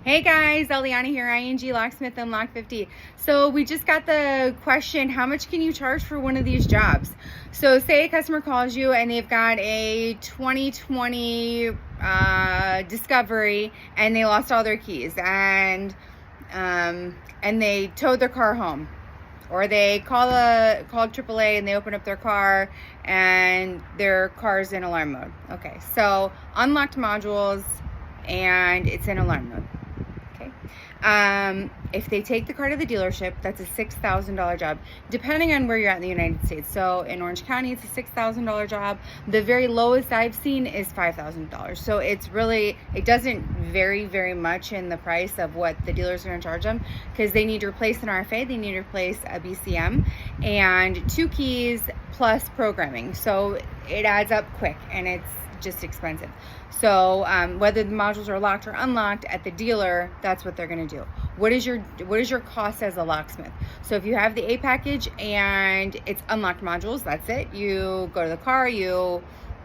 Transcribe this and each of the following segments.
Hey guys, Eliana here, ING Locksmith and Lock50. So we just got the question, how much can you charge for one of these jobs? So say a customer calls you and they've got a 2020 Discovery and they lost all their keys and they towed their car home. Or they called AAA and they open up their car and their car's in alarm mode. Okay, so unlocked modules and it's in alarm mode. Okay. If they take the car to the dealership, that's a $6,000 job, depending on where you're at in the United States. So in Orange County, it's a $6,000 job. The very lowest I've seen is $5,000. So it's really, it doesn't vary very much in the price of what the dealers are going to charge them, because they need to replace an RFA, they need to replace a BCM, and 2 keys plus programming. So it adds up quick and it's just expensive. So whether the modules are locked or unlocked at the dealer, that's what they're going to do. What is your cost as a locksmith? So if you have the A package and it's unlocked modules, that's it. You go to the car, you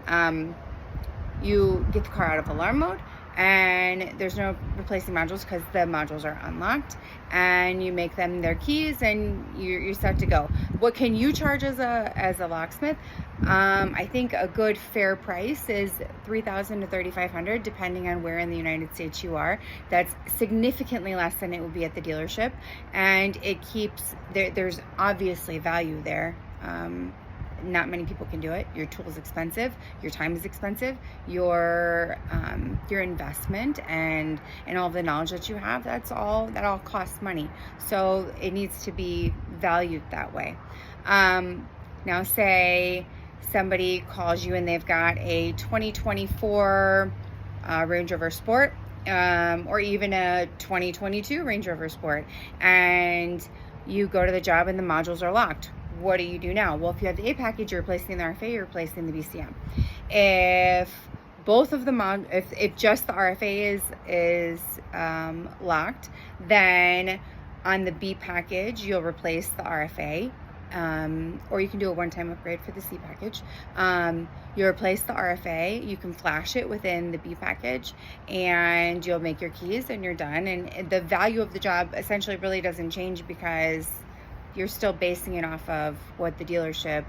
get the car out of alarm mode, and there's no replacing modules because the modules are unlocked, and you make them their keys and you're set to go. What can you charge as a locksmith? I think a good fair price is $3,000 to $3,500, depending on where in the United States you are. That's significantly less than it would be at the dealership, and it keeps there's obviously value there. Not many people can do it. Your tool is expensive, your time is expensive, your investment and all the knowledge that you have, that all costs money. So it needs to be valued that way. Now say somebody calls you and they've got a 2024 Range Rover Sport, or even a 2022 Range Rover Sport, and you go to the job and the modules are locked. What do you do now? Well, if you have the A package, you're replacing the RFA, you're replacing the BCM. If both of the if just the RFA is locked, then on the B package, you'll replace the RFA, or you can do a one-time upgrade for the C package. You'll replace the RFA, you can flash it within the B package, and you'll make your keys and you're done. And the value of the job essentially really doesn't change, because you're still basing it off of what the dealership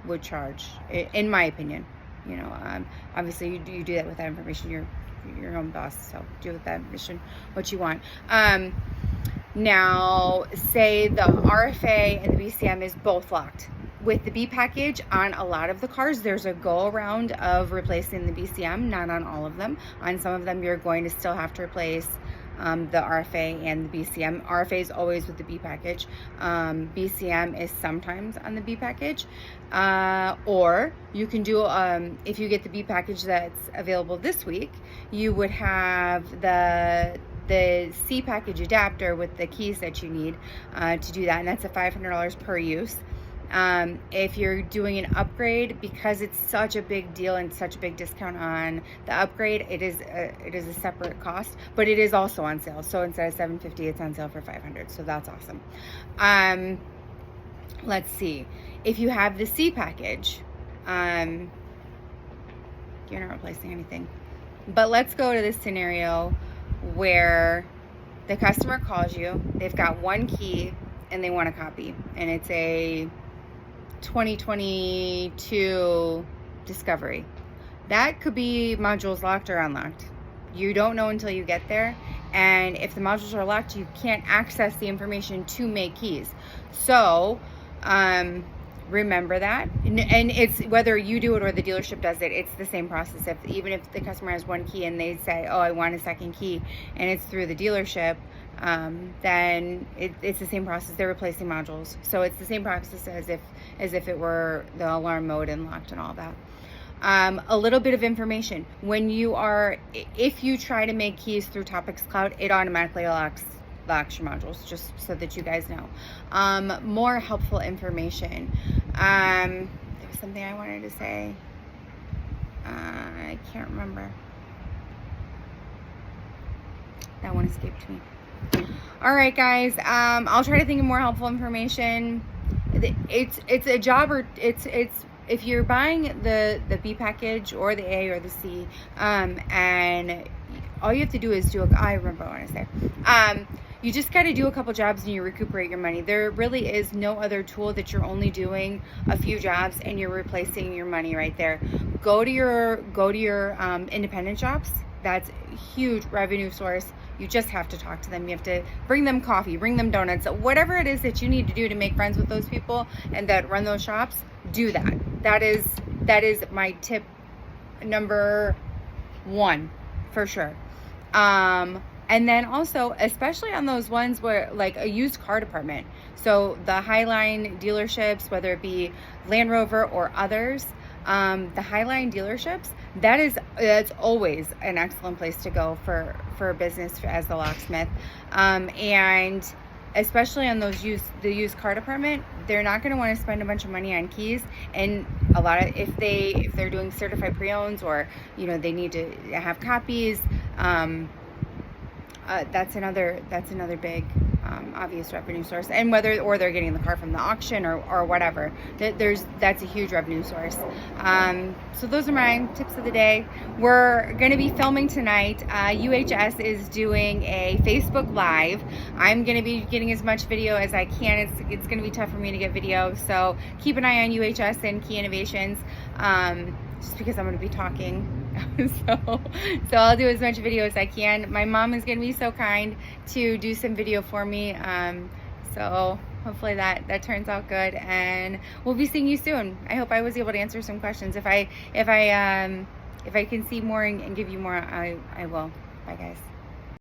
would charge, in my opinion. You know, obviously you do that with that information. You're your own boss, so do with that information what you want. Now, say the RFA and the BCM is both locked. With the B package, on a lot of the cars, there's a go around of replacing the BCM, not on all of them. On some of them, you're going to still have to replace the RFA and the BCM. RFA is always with the B package. BCM is sometimes on the B package. Or you can do, if you get the B package that's available this week, you would have the C package adapter with the keys that you need to do that, and that's a $500 per use. If you're doing an upgrade, because it's such a big deal and such a big discount on the upgrade, it is a separate cost, but it is also on sale. So instead of $750, it's on sale for $500. So that's awesome. Let's see. If you have the C package, you're not replacing anything. But let's go to this scenario where the customer calls you, they've got one key and they want a copy, and it's a 2022 Discovery. That could be modules locked or unlocked. You don't know until you get there, and if the modules are locked, you can't access the information to make keys. So remember that, and it's whether you do it or the dealership does it, it's the same process. Even if the customer has one key and they say, oh, I want a second key, and it's through the dealership, then it's the same process. They're replacing modules, so it's the same process as if it were the alarm mode and locked and all that. A little bit of information: if you try to make keys through Topics Cloud, it automatically locks your modules, just so that you guys know. More helpful information. There was something I wanted to say. I can't remember. That one escaped me. All right, guys. I'll try to think of more helpful information. It's a job, or it's if you're buying the B package or the A or the C, and all you have to do is I remember what I want to say. You just got to do a couple jobs and you recuperate your money. There really is no other tool that you're only doing a few jobs and you're replacing your money right there. Go to your independent shops. That's a huge revenue source. You just have to talk to them. You have to bring them coffee, bring them donuts, whatever it is that you need to do to make friends with those people and that run those shops. Do that. That is my tip number 1 for sure. And then also, especially on those ones where, like, a used car department. So the Highline dealerships, whether it be Land Rover or others, the Highline dealerships, that's always an excellent place to go for business as the locksmith. And especially on those used car department, they're not going to want to spend a bunch of money on keys. And a lot of, if they're doing certified pre-owns, or they need to have copies, that's another big obvious revenue source. And or they're getting the car from the auction or whatever, that's a huge revenue source. So those are my tips of the day. We're going to be filming tonight. UHS is doing a Facebook Live. I'm going to be getting as much video as I can. It's going to be tough for me to get video, so keep an eye on UHS and Key Innovations, just because I'm going to be talking. So I'll do as much video as I can. My mom is going to be so kind to do some video for me. So hopefully that turns out good, and we'll be seeing you soon. I hope I was able to answer some questions. If I can see more and give you more, I will. Bye, guys.